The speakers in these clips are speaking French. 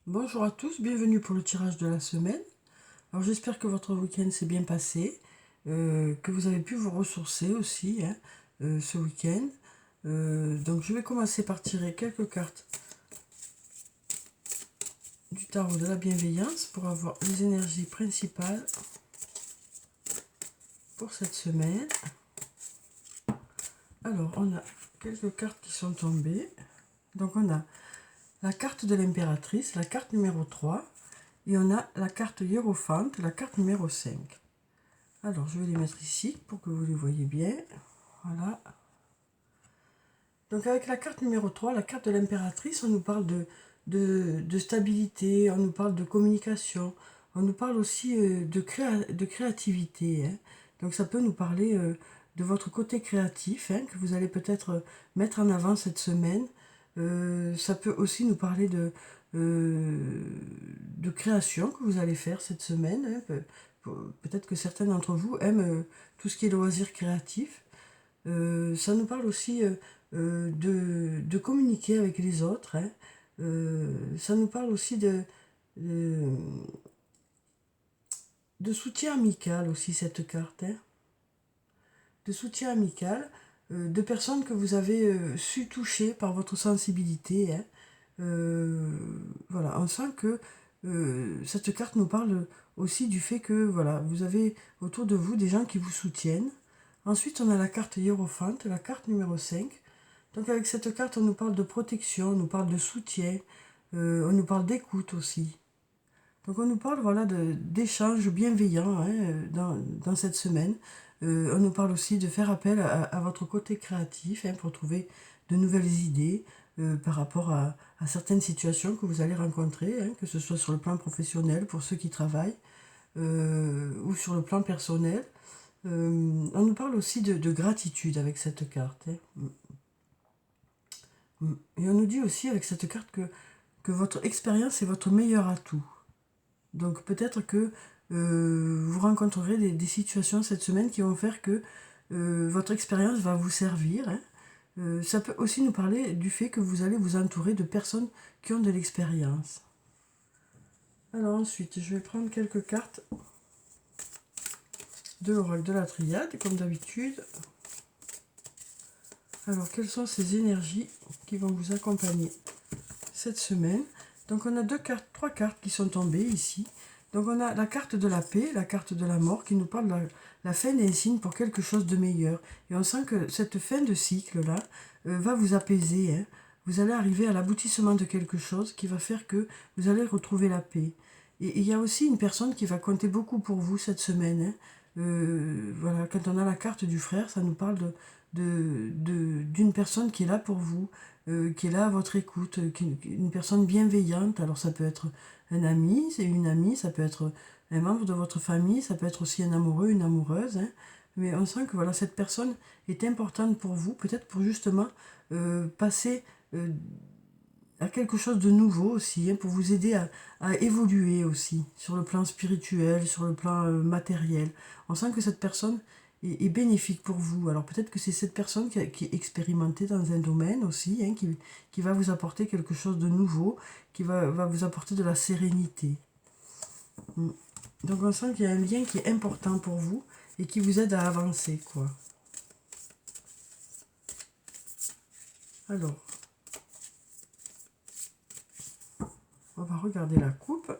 Bonjour à tous, bienvenue pour le tirage de la semaine. Alors j'espère que votre week-end s'est bien passé, que vous avez pu vous ressourcer aussi ce week-end. Donc je vais commencer par tirer quelques cartes du tarot de la bienveillance pour avoir les énergies principales pour cette semaine. Alors on a quelques cartes qui sont tombées. Donc on a la carte de l'impératrice, la carte numéro 3, et on a la carte hiérophante, la carte numéro 5. Alors, je vais les mettre ici pour que vous les voyez bien. Voilà. Donc, avec la carte numéro 3, la carte de l'impératrice, on nous parle de stabilité, on nous parle de communication, on nous parle aussi de créativité. Donc, ça peut nous parler de votre côté créatif, que vous allez peut-être mettre en avant cette semaine. Ça peut aussi nous parler de création que vous allez faire cette semaine. Peut-être que certains d'entre vous aiment tout ce qui est loisir créatif. Ça nous parle aussi de communiquer avec les autres. Ça nous parle aussi de, de soutien amical aussi, cette carte. De soutien amical, de personnes que vous avez su toucher par votre sensibilité. Voilà, on sent que cette carte nous parle aussi du fait que voilà, vous avez autour de vous des gens qui vous soutiennent. Ensuite, on a la carte hiérophante, la carte numéro 5. Donc avec cette carte, on nous parle de protection, on nous parle de soutien, on nous parle d'écoute aussi. Donc on nous parle voilà, d'échanges bienveillants dans cette semaine. On nous parle aussi de faire appel à votre côté créatif pour trouver de nouvelles idées par rapport à certaines situations que vous allez rencontrer, que ce soit sur le plan professionnel pour ceux qui travaillent ou sur le plan personnel. On nous parle aussi de gratitude avec cette carte. Et on nous dit aussi avec cette carte que votre expérience est votre meilleur atout. Donc peut-être que vous rencontrerez des situations cette semaine qui vont faire que votre expérience va vous servir. Ça peut aussi nous parler du fait que vous allez vous entourer de personnes qui ont de l'expérience. Alors ensuite, je vais prendre quelques cartes de l'oracle de la triade, comme d'habitude. Alors, quelles sont ces énergies qui vont vous accompagner cette semaine? Donc, on a trois cartes qui sont tombées ici. Donc, on a la carte de la paix, la carte de la mort, qui nous parle de la fin d'un signe pour quelque chose de meilleur. Et on sent que cette fin de cycle-là va vous apaiser. Vous allez arriver à l'aboutissement de quelque chose qui va faire que vous allez retrouver la paix. Et il y a aussi une personne qui va compter beaucoup pour vous cette semaine. Voilà, quand on a la carte du frère, ça nous parle d'une personne qui est là pour vous, qui est là à votre écoute, une personne bienveillante. Alors ça peut être un ami, c'est une amie, ça peut être un membre de votre famille, ça peut être aussi un amoureux, une amoureuse. Mais on sent que voilà, cette personne est importante pour vous, peut-être pour justement passer à quelque chose de nouveau aussi, pour vous aider à évoluer aussi, sur le plan spirituel, sur le plan matériel. On sent que cette personne est bénéfique pour vous. Alors peut-être que c'est cette personne qui est expérimentée dans un domaine aussi, qui va vous apporter quelque chose de nouveau, qui va vous apporter de la sérénité. Donc on sent qu'il y a un lien qui est important pour vous et qui vous aide à avancer, quoi. Alors, on va regarder la coupe.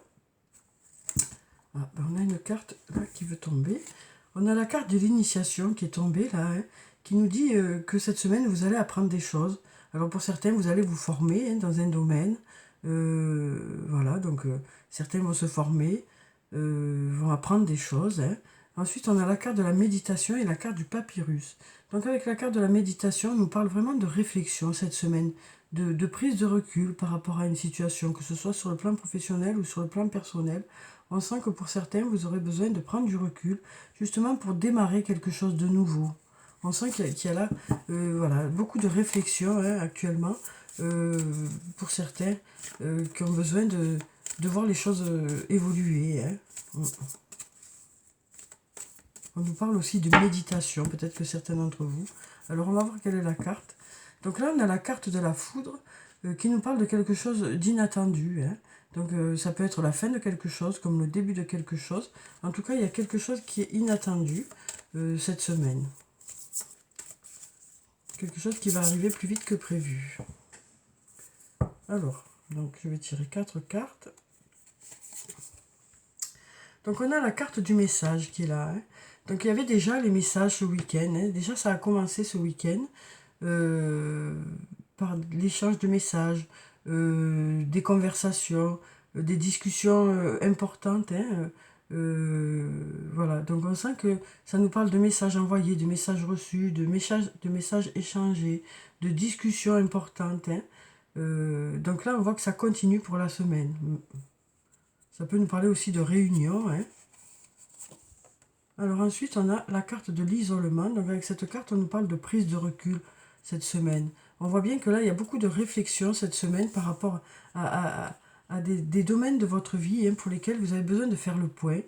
Ah, ben on a une carte là qui veut tomber. On a la carte de l'initiation qui est tombée là, qui nous dit que cette semaine vous allez apprendre des choses. Alors pour certains, vous allez vous former dans un domaine. Voilà, donc certains vont se former, vont apprendre des choses. Ensuite, on a la carte de la méditation et la carte du papyrus. Donc avec la carte de la méditation, on nous parle vraiment de réflexion cette semaine, de prise de recul par rapport à une situation, que ce soit sur le plan professionnel ou sur le plan personnel. On sent que pour certains, vous aurez besoin de prendre du recul, justement pour démarrer quelque chose de nouveau. On sent qu'il y a là voilà, beaucoup de réflexion actuellement pour certains qui ont besoin de voir les choses évoluer. On nous parle aussi de méditation, peut-être que certains d'entre vous. Alors on va voir quelle est la carte. Donc là, on a la carte de la foudre. qui nous parle de quelque chose d'inattendu. Hein. Donc ça peut être la fin de quelque chose, comme le début de quelque chose. En tout cas, il y a quelque chose qui est inattendu cette semaine. Quelque chose qui va arriver plus vite que prévu. Alors, donc je vais tirer 4 cartes. Donc on a la carte du message qui est là. Hein. Donc il y avait déjà les messages ce week-end. Hein. Déjà ça a commencé ce week-end par l'échange de messages, des conversations, des discussions importantes. Hein. Voilà, donc on sent que ça nous parle de messages envoyés, de messages reçus, de messages échangés, de discussions importantes. Hein. Donc là on voit que ça continue pour la semaine. Ça peut nous parler aussi de réunion. Hein. Alors ensuite, on a la carte de l'isolement. Donc avec cette carte, on nous parle de prise de recul cette semaine. On voit bien que là, il y a beaucoup de réflexion cette semaine par rapport à des domaines de votre vie hein, pour lesquels vous avez besoin de faire le point.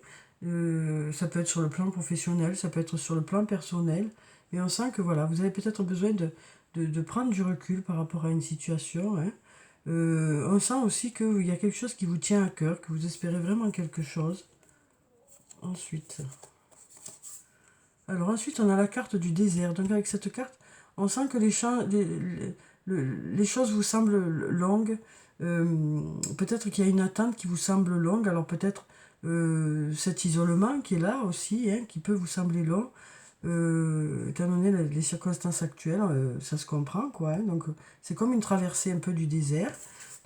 Ça peut être sur le plan professionnel, ça peut être sur le plan personnel. Mais on sent que voilà, vous avez peut-être besoin de prendre du recul par rapport à une situation. Hein. On sent aussi qu'il y a quelque chose qui vous tient à cœur, que vous espérez vraiment quelque chose. Ensuite, on a la carte du désert. Donc avec cette carte, on sent que les choses vous semblent longues. Peut-être qu'il y a une attente qui vous semble longue. Alors peut-être cet isolement qui est là aussi, hein, qui peut vous sembler long. Étant donné les circonstances actuelles, ça se comprend, quoi. Hein. Donc c'est comme une traversée un peu du désert.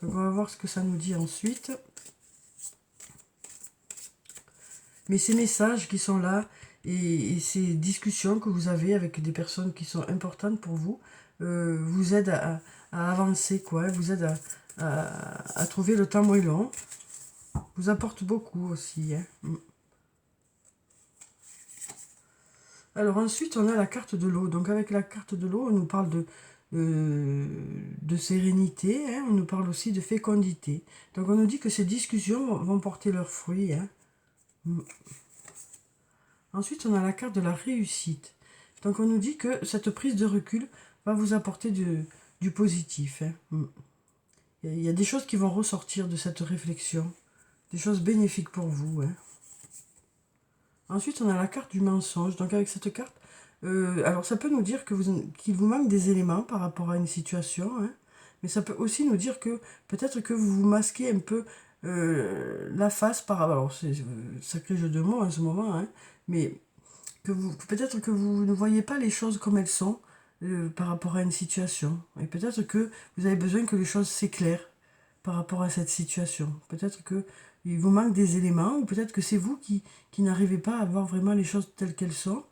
Donc on va voir ce que ça nous dit ensuite. Mais ces messages qui sont là et ces discussions que vous avez avec des personnes qui sont importantes pour vous, vous aident à avancer, quoi. Vous aident à trouver le temps moins long. Vous apportent beaucoup aussi. Hein. Alors ensuite, on a la carte de l'eau. Donc avec la carte de l'eau, on nous parle de sérénité, hein. On nous parle aussi de fécondité. Donc on nous dit que ces discussions vont porter leurs fruits. Hein. Ensuite, on a la carte de la réussite. Donc on nous dit que cette prise de recul va vous apporter du positif. Hein. Il y a des choses qui vont ressortir de cette réflexion. Des choses bénéfiques pour vous. Hein. Ensuite, on a la carte du mensonge. Donc avec cette carte, alors ça peut nous dire qu'il vous manque des éléments par rapport à une situation. Hein, mais ça peut aussi nous dire que peut-être que vous vous masquez un peu la face par rapport... Alors c'est sacré jeu de mots en ce moment. Hein, mais peut-être que vous ne voyez pas les choses comme elles sont par rapport à une situation. Et peut-être que vous avez besoin que les choses s'éclairent par rapport à cette situation. Peut-être que il vous manque des éléments, ou peut-être que c'est vous qui n'arrivez pas à voir vraiment les choses telles qu'elles sont.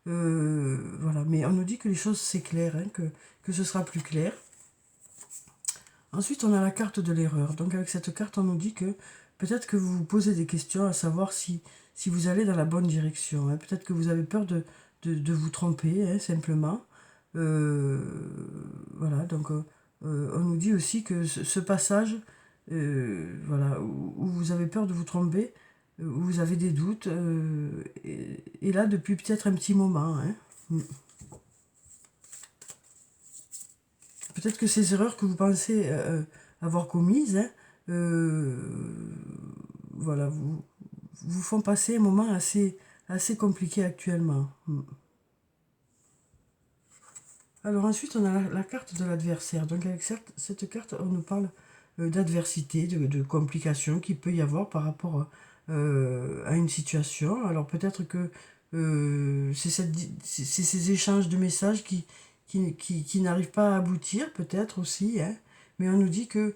Voilà, mais on nous dit que les choses s'éclairent, hein, que ce sera plus clair. Ensuite, on a la carte de l'erreur. Donc avec cette carte, on nous dit que peut-être que vous vous posez des questions à savoir si vous allez dans la bonne direction. Hein. Peut-être que vous avez peur de vous tromper, hein, simplement. Voilà, donc on nous dit aussi que ce passage, voilà, où vous avez peur de vous tromper, où vous avez des doutes, est là depuis peut-être un petit moment. Hein. Peut-être que ces erreurs que vous pensez avoir commises, hein, voilà, vous font passer un moment assez compliqué actuellement. Alors ensuite, on a la carte de l'adversaire. Donc avec cette carte, on nous parle d'adversité, de complications qu'il peut y avoir par rapport à une situation. Alors peut-être que c'est ces échanges de messages qui n'arrivent pas à aboutir, peut-être aussi. Hein. Mais on nous dit que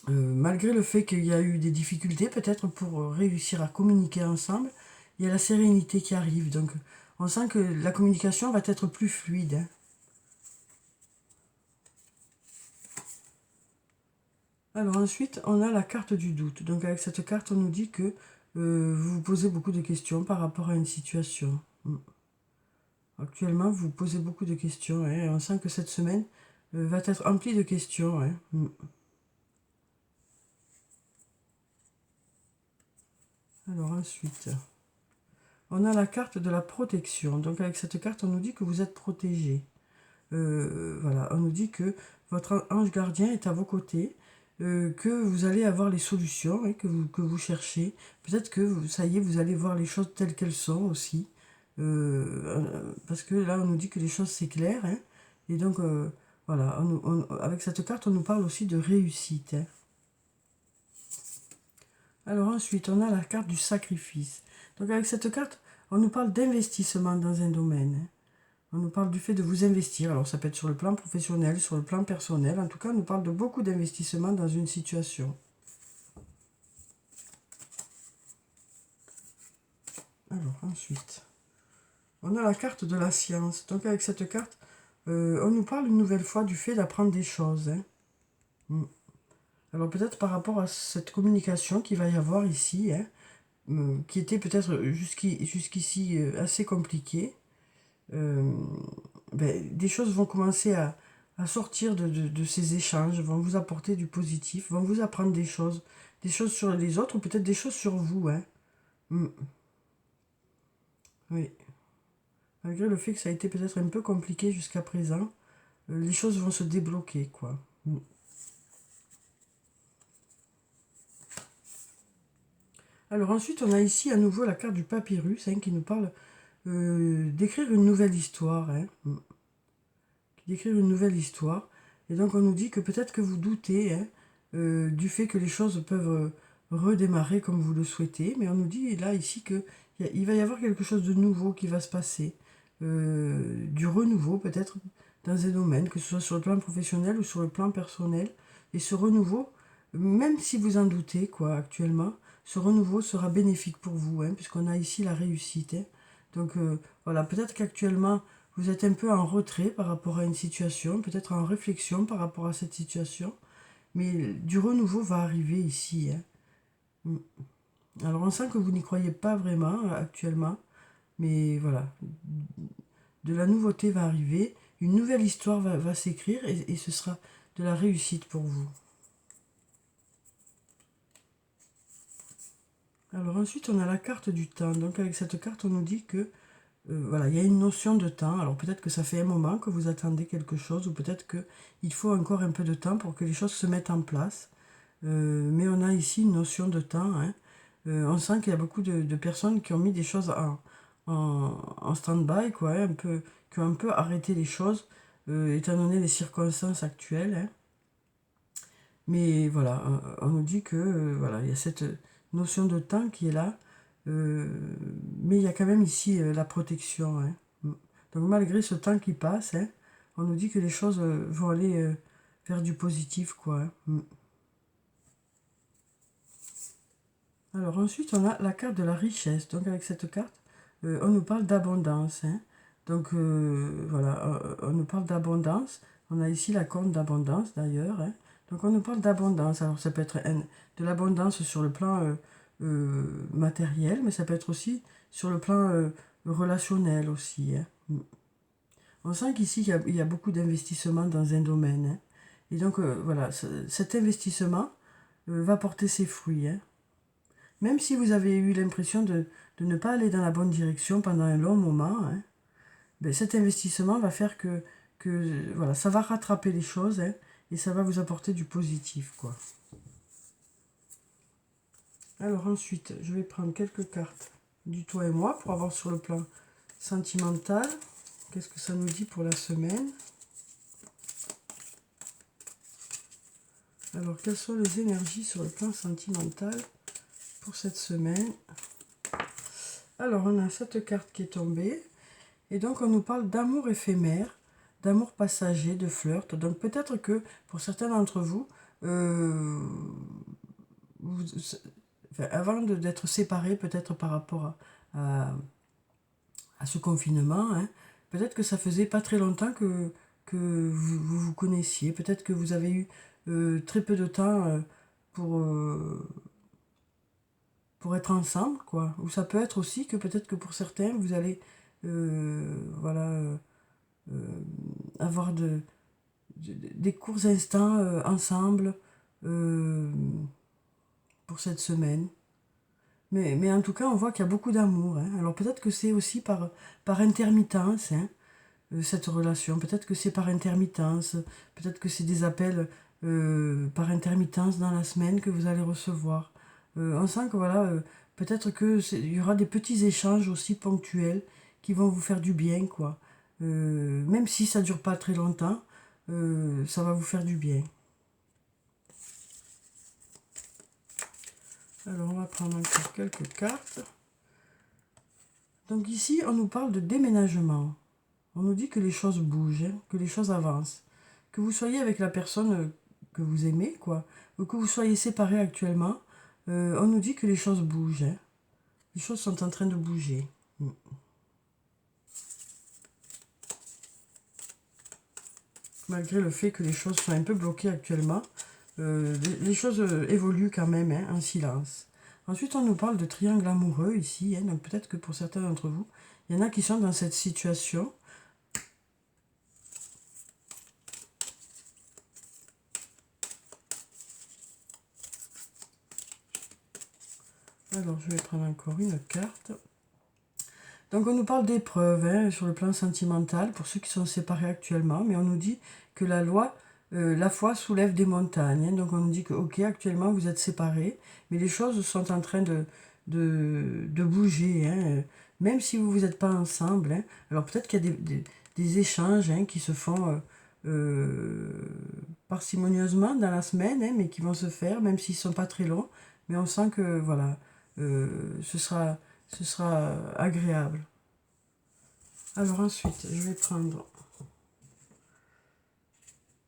malgré le fait qu'il y a eu des difficultés, peut-être pour réussir à communiquer ensemble, il y a la sérénité qui arrive. Donc on sent que la communication va être plus fluide. Hein. Alors ensuite, on a la carte du doute. Donc avec cette carte, on nous dit que vous vous posez beaucoup de questions par rapport à une situation. Actuellement, vous vous posez beaucoup de questions. Hein, et on sent que cette semaine va être remplie de questions. Hein. Alors ensuite, on a la carte de la protection. Donc avec cette carte, on nous dit que vous êtes protégé. Voilà, on nous dit que votre ange gardien est à vos côtés, que vous allez avoir les solutions que vous cherchez. Peut-être que ça y est, vous allez voir les choses telles qu'elles sont aussi. Parce que là, on nous dit que les choses c'est clair. Hein, et donc, voilà, avec cette carte, on nous parle aussi de réussite. Hein. Alors ensuite, on a la carte du sacrifice. Donc avec cette carte, on nous parle d'investissement dans un domaine. Hein. On nous parle du fait de vous investir. Alors ça peut être sur le plan professionnel, sur le plan personnel. En tout cas, on nous parle de beaucoup d'investissement dans une situation. Alors ensuite, on a la carte de la science. Donc avec cette carte, on nous parle une nouvelle fois du fait d'apprendre des choses. Hein. Alors peut-être par rapport à cette communication qu'il va y avoir ici, hein, qui était peut-être jusqu'ici assez compliquée. Des choses vont commencer à sortir de ces échanges, vont vous apporter du positif, vont vous apprendre des choses sur les autres ou peut-être des choses sur vous. Hein. Mm. Oui. Malgré le fait que ça a été peut-être un peu compliqué jusqu'à présent, les choses vont se débloquer, quoi. Mm. Alors ensuite, on a ici à nouveau la carte du papyrus hein, qui nous parle d'écrire une nouvelle histoire. Hein. Mm. D'écrire une nouvelle histoire. Et donc on nous dit que peut-être que vous doutez hein, du fait que les choses peuvent redémarrer comme vous le souhaitez, mais on nous dit là ici que il va y avoir quelque chose de nouveau qui va se passer, du renouveau peut-être dans un domaine, que ce soit sur le plan professionnel ou sur le plan personnel. Et ce renouveau, même si vous en doutez quoi actuellement, ce renouveau sera bénéfique pour vous, hein, puisqu'on a ici la réussite. Hein. Donc voilà, peut-être qu'actuellement vous êtes un peu en retrait par rapport à une situation, peut-être en réflexion par rapport à cette situation, mais du renouveau va arriver ici. Hein. Alors on sent que vous n'y croyez pas vraiment actuellement, mais voilà, de la nouveauté va arriver, une nouvelle histoire va s'écrire et ce sera de la réussite pour vous. Alors ensuite on a la carte du temps, donc avec cette carte on nous dit que voilà, il y a une notion de temps. Alors peut-être que ça fait un moment que vous attendez quelque chose, ou peut-être qu'il faut encore un peu de temps pour que les choses se mettent en place. Mais on a ici une notion de temps. Hein. On sent qu'il y a beaucoup de personnes qui ont mis des choses en stand-by, quoi, hein, qui ont un peu arrêté les choses, étant donné les circonstances actuelles. Hein. Mais voilà, on nous dit que voilà, il y a cette notion de temps qui est là. Euh, mais il y a quand même ici la protection. Hein. Donc malgré ce temps qui passe, hein, on nous dit que les choses vont aller vers du positif, quoi. Hein. Alors ensuite, on a la carte de la richesse. Donc avec cette carte, on nous parle d'abondance. Hein. Donc voilà, on nous parle d'abondance. On a ici la corne d'abondance d'ailleurs. Hein. Donc on nous parle d'abondance. Alors ça peut être de l'abondance sur le plan matériel, mais ça peut être aussi sur le plan relationnel aussi. Hein. On sent qu'ici, il y a beaucoup d'investissement dans un domaine. Hein. Et donc, voilà, cet investissement va porter ses fruits. Hein. Même si vous avez eu l'impression de ne pas aller dans la bonne direction pendant un long moment, hein, ben, cet investissement va faire que voilà, ça va rattraper les choses hein, et ça va vous apporter du positif, quoi. Alors ensuite, je vais prendre quelques cartes du toi et moi pour avoir sur le plan sentimental. Qu'est-ce que ça nous dit pour la semaine? Alors, quelles sont les énergies sur le plan sentimental pour cette semaine? Alors, on a cette carte qui est tombée. Et donc, on nous parle d'amour éphémère, d'amour passager, de flirt. Donc, peut-être que pour certains d'entre vous, vous enfin, avant d'être séparés, peut-être par rapport à ce confinement, hein, peut-être que ça faisait pas très longtemps que vous connaissiez. Peut-être que vous avez eu très peu de temps pour, euh, pour être ensemble, quoi. Ou ça peut être aussi que peut-être que pour certains, vous allez voilà, euh, avoir des courts instants ensemble euh, pour cette semaine. Mais en tout cas, on voit qu'il y a beaucoup d'amour. Hein. Alors peut-être que c'est aussi par intermittence. Hein. cette relation. Peut-être que c'est par intermittence, peut-être que c'est des appels par intermittence dans la semaine que vous allez recevoir. On sent que voilà, peut-être il y aura des petits échanges aussi ponctuels qui vont vous faire du bien, quoi. Même si ça dure pas très longtemps, ça va vous faire du bien. Alors on va prendre encore quelques cartes. Donc ici, on nous parle de déménagement. On nous dit que les choses bougent, hein, que les choses avancent. Que vous soyez avec la personne que vous aimez, quoi, ou que vous soyez séparés actuellement, on nous dit que les choses bougent. Hein. Les choses sont en train de bouger. Malgré le fait que les choses sont un peu bloquées actuellement, les choses évoluent quand même, hein, en silence. Ensuite, on nous parle de triangle amoureux ici, hein, donc peut-être que pour certains d'entre vous, il y en a qui sont dans cette situation. Alors, je vais prendre encore une carte. Donc, on nous parle d'épreuves, hein, sur le plan sentimental, pour ceux qui sont séparés actuellement, mais on nous dit que la foi soulève des montagnes. Hein, donc, on nous dit que, ok, actuellement, vous êtes séparés, mais les choses sont en train de bouger, hein, même si vous n'êtes pas ensemble. Hein. Alors, peut-être qu'il y a des échanges, hein, qui se font parcimonieusement dans la semaine, hein, mais qui vont se faire, même s'ils ne sont pas très longs. Mais on sent que, voilà, ce sera agréable. Alors ensuite, je vais prendre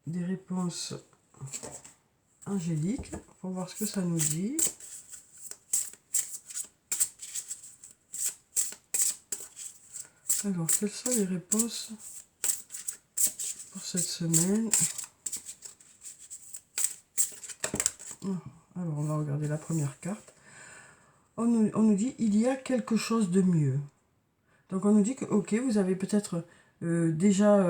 des réponses angéliques pour voir ce que ça nous dit. Alors, quelles sont les réponses pour cette semaine? Alors, on va regarder la première carte. On nous dit, il y a quelque chose de mieux. Donc, on nous dit que, ok, vous avez peut-être déjà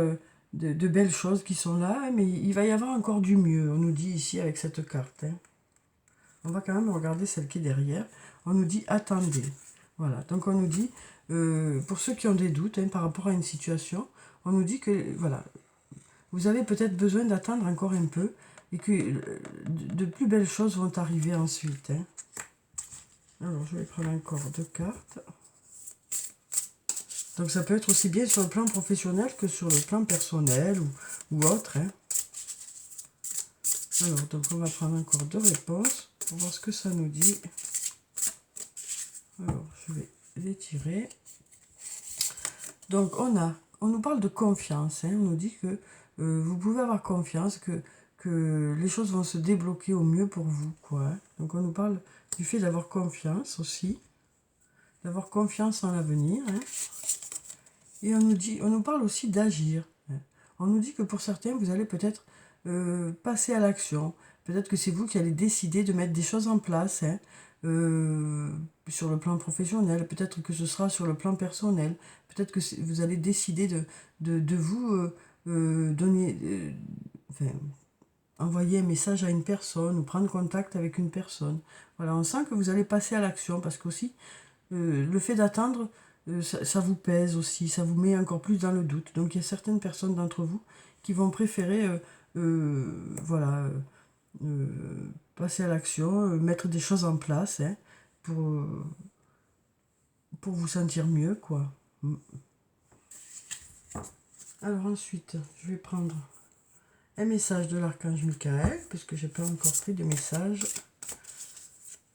de belles choses qui sont là, mais il va y avoir encore du mieux, on nous dit ici avec cette carte. Hein. On va quand même regarder celle qui est derrière. On nous dit, attendez. Voilà, donc on nous dit, pour ceux qui ont des doutes, hein, par rapport à une situation, on nous dit que, voilà, vous avez peut-être besoin d'attendre encore un peu et que de plus belles choses vont arriver ensuite. Hein. Alors, je vais prendre encore 2 cartes. Donc, ça peut être aussi bien sur le plan professionnel que sur le plan personnel ou autre. Hein. Alors, donc, on va prendre encore 2 réponses pour voir ce que ça nous dit. Alors, je vais les tirer. Donc, on nous parle de confiance. Hein. On nous dit que vous pouvez avoir confiance, que les choses vont se débloquer au mieux pour vous, quoi. Hein. Donc, on nous parle du fait d'avoir confiance aussi, d'avoir confiance en l'avenir. Hein. Et on nous parle aussi d'agir. Hein. On nous dit que pour certains, vous allez peut-être passer à l'action. Peut-être que c'est vous qui allez décider de mettre des choses en place, hein, sur le plan professionnel. Peut-être que ce sera sur le plan personnel. Peut-être que vous allez décider de vous donner... enfin, envoyer un message à une personne ou prendre contact avec une personne. Voilà, on sent que vous allez passer à l'action parce qu'aussi, le fait d'attendre, ça vous pèse aussi, ça vous met encore plus dans le doute. Donc il y a certaines personnes d'entre vous qui vont préférer voilà, passer à l'action, mettre des choses en place, hein, pour vous sentir mieux, quoi. Alors ensuite, je vais prendre un message de l'archange Michael, puisque j'ai pas encore pris de message.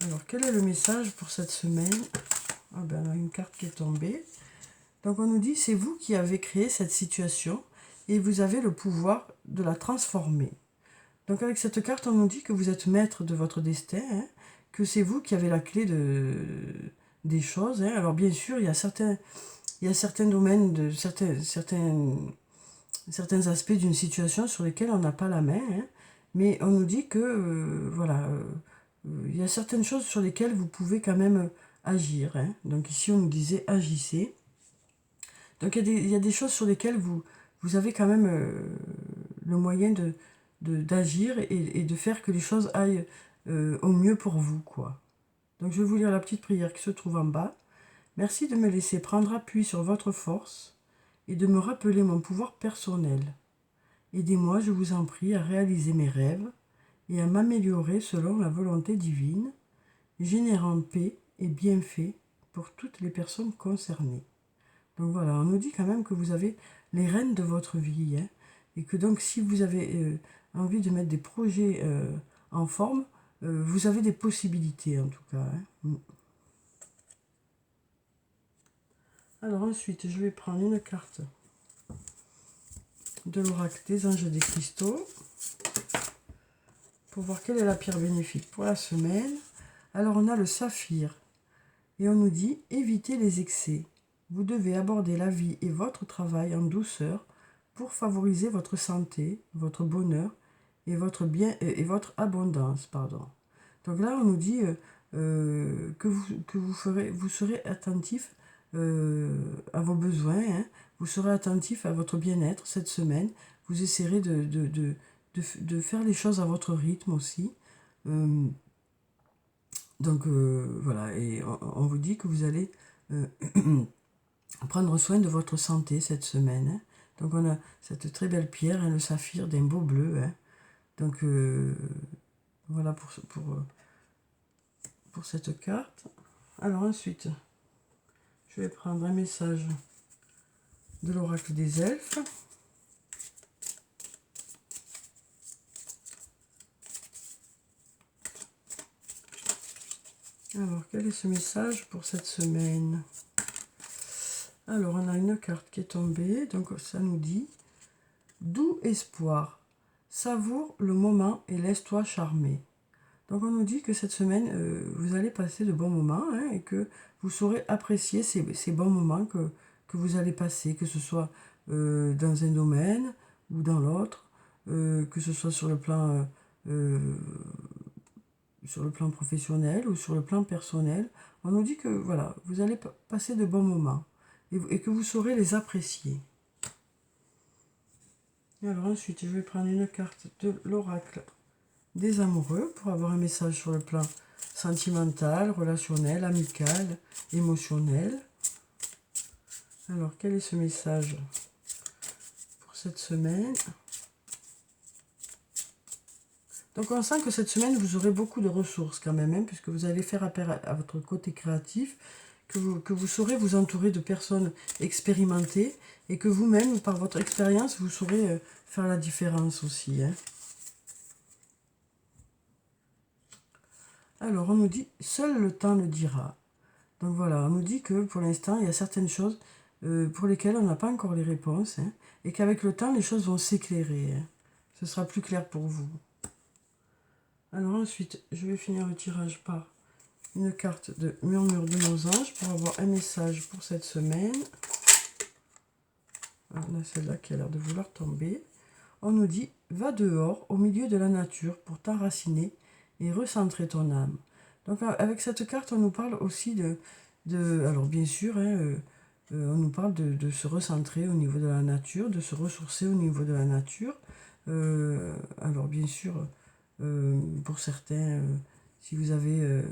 Alors, quel est le message pour cette semaine? Ah ben, on a une carte qui est tombée. Donc, on nous dit, c'est vous qui avez créé cette situation et vous avez le pouvoir de la transformer. Donc, avec cette carte, on nous dit que vous êtes maître de votre destin, hein, que c'est vous qui avez la clé des choses. Hein. Alors, bien sûr, il y a certains domaines, certains aspects d'une situation sur lesquels on n'a pas la main, hein, mais on nous dit que, voilà, il y a certaines choses sur lesquelles vous pouvez quand même agir. Hein. Donc ici, on nous disait agissez. Donc il y a des choses sur lesquelles vous avez quand même le moyen d'agir et de faire que les choses aillent au mieux pour vous, quoi. Donc je vais vous lire la petite prière qui se trouve en bas. Merci de me laisser prendre appui sur votre force et de me rappeler mon pouvoir personnel. Aidez-moi, je vous en prie, à réaliser mes rêves et à m'améliorer selon la volonté divine, générant paix et bienfaits pour toutes les personnes concernées. Donc voilà, on nous dit quand même que vous avez les rênes de votre vie, hein, et que donc si vous avez envie de mettre des projets en forme, vous avez des possibilités en tout cas. Hein. Alors ensuite, je vais prendre une carte de l'oracle des anges des cristaux pour voir quelle est la pierre bénéfique pour la semaine. Alors on a le saphir et on nous dit évitez les excès. Vous devez aborder la vie et votre travail en douceur pour favoriser votre santé, votre bonheur et votre bien et votre abondance, pardon. Donc là on nous dit que vous serez attentif à vos besoins, hein. Vous serez attentif à votre bien-être cette semaine. Vous essaierez de faire les choses à votre rythme aussi. Donc voilà, et on vous dit que vous allez prendre soin de votre santé cette semaine. Hein. Donc on a cette très belle pierre, hein, le saphir d'un beau bleu. Hein. Donc voilà pour cette carte. Alors ensuite, je vais prendre un message de l'oracle des elfes. Alors, quel est ce message pour cette semaine? Alors, on a une carte qui est tombée, donc ça nous dit « Doux espoir, savoure le moment et laisse-toi charmer ». Donc, on nous dit que cette semaine, vous allez passer de bons moments, hein, et que vous saurez apprécier ces bons moments que vous allez passer, que ce soit dans un domaine ou dans l'autre, que ce soit sur le plan professionnel ou sur le plan personnel. On nous dit que voilà, vous allez passer de bons moments et que vous saurez les apprécier. Alors ensuite, je vais prendre une carte de l'oracle des amoureux pour avoir un message sur le plan sentimental, relationnel, amical, émotionnel. Alors, quel est ce message pour cette semaine? Donc on sent que cette semaine, vous aurez beaucoup de ressources quand même, hein, puisque vous allez faire appel à votre côté créatif, que vous saurez vous entourer de personnes expérimentées, et que vous-même, par votre expérience, vous saurez faire la différence aussi. Hein. Alors on nous dit, seul le temps le dira. Donc voilà, on nous dit que pour l'instant, il y a certaines choses pour lesquelles on n'a pas encore les réponses, hein, et qu'avec le temps, les choses vont s'éclairer. Hein. Ce sera plus clair pour vous. Alors ensuite, je vais finir le tirage par une carte de murmure de nos anges pour avoir un message pour cette semaine. On a celle-là qui a l'air de vouloir tomber. On nous dit, va dehors au milieu de la nature pour t'enraciner et recentrer ton âme. Donc avec cette carte, on nous parle aussi alors bien sûr, hein, on nous parle de se recentrer au niveau de la nature, de se ressourcer au niveau de la nature. Alors bien sûr, pour certains, si vous avez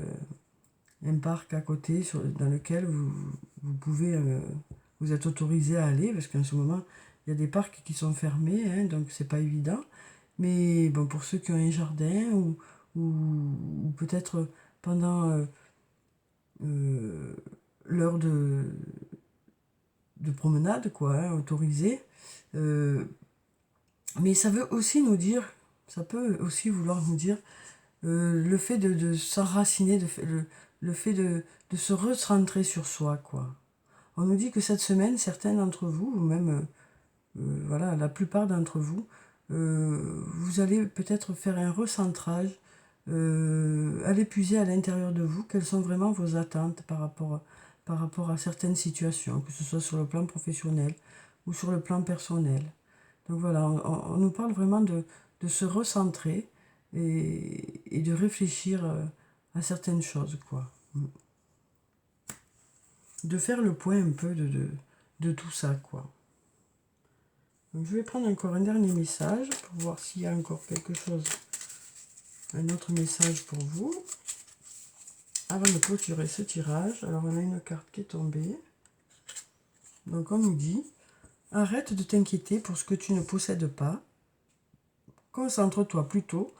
un parc à côté dans lequel vous pouvez, vous êtes autorisé à aller, parce qu'en ce moment, il y a des parcs qui sont fermés, hein, donc c'est pas évident. Mais bon, pour ceux qui ont un jardin, ou peut-être pendant l'heure de promenade, quoi, hein, autorisée. Mais ça veut aussi nous dire, ça peut aussi vouloir nous dire le fait de s'enraciner, le fait de se recentrer sur soi, quoi. On nous dit que cette semaine, certains d'entre vous, ou même voilà, la plupart d'entre vous, vous allez peut-être faire un recentrage, aller puiser à l'intérieur de vous quelles sont vraiment vos attentes par rapport à certaines situations, que ce soit sur le plan professionnel ou sur le plan personnel. Donc voilà, on nous parle vraiment de se recentrer et de réfléchir à certaines choses, quoi. De faire le point un peu de tout ça, quoi. Donc je vais prendre encore un dernier message pour voir s'il y a encore quelque chose, un autre message pour vous, avant de clôturer ce tirage. Alors on a une carte qui est tombée. Donc on nous dit, Arrête de t'inquiéter pour ce que tu ne possèdes pas. Concentre-toi plutôt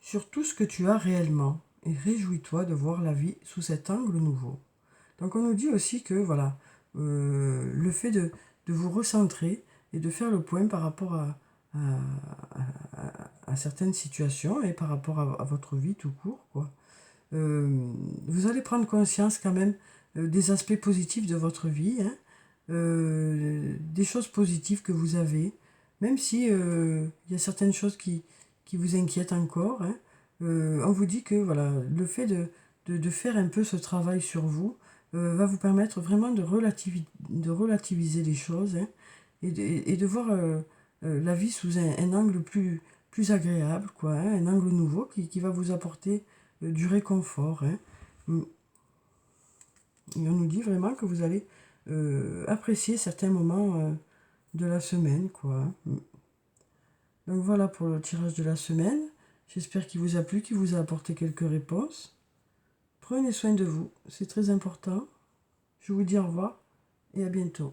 sur tout ce que tu as réellement et réjouis-toi de voir la vie sous cet angle nouveau. Donc on nous dit aussi que voilà, le fait de vous recentrer et de faire le point par rapport à certaines situations et par rapport à votre vie tout court, quoi. Vous allez prendre conscience quand même des aspects positifs de votre vie, hein, des choses positives que vous avez, même si il y a certaines choses qui vous inquiètent encore, hein. On vous dit que voilà, le fait de faire un peu ce travail sur vous va vous permettre vraiment de relativiser les choses, hein, et de voir la vie sous un angle plus agréable, quoi, hein, un angle nouveau qui va vous apporter du réconfort, hein. Et on nous dit vraiment que vous allez apprécier certains moments de la semaine, quoi. Donc voilà pour le tirage de la semaine. J'espère qu'il vous a plu, qu'il vous a apporté quelques réponses. Prenez soin de vous, c'est très important. Je vous dis au revoir et à bientôt.